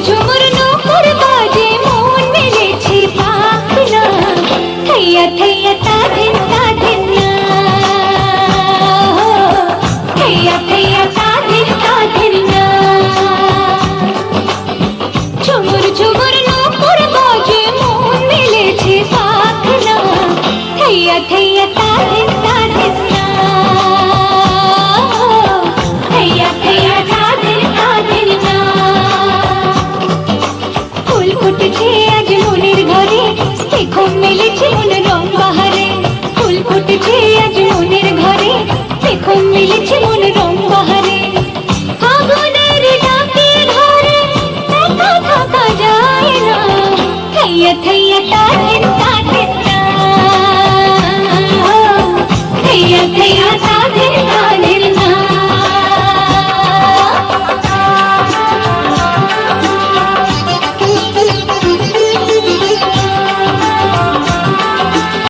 झुमुर नूपुर बाजे मोन मिलेछे पाखना थैया थैया ताधिन ताधिना थैया थैया ताधिन ताधिना झुमुर झुमुर नूपुर बाजे मोन मिलेछे पाखना थैया थैया ताधिन ताधिना थैया थैया ताधिन ताधिना ফুটেছে আজ মনের ঘরে দেখো মিলেছে মন রং বাহারে ফুল ফুটেছে আজ মনের ঘরে দেখো মিলেছে মন রং বাহারে ফাগুনের ডাকে ঘরে একা থাকা যায় না থैया थैया ताधिन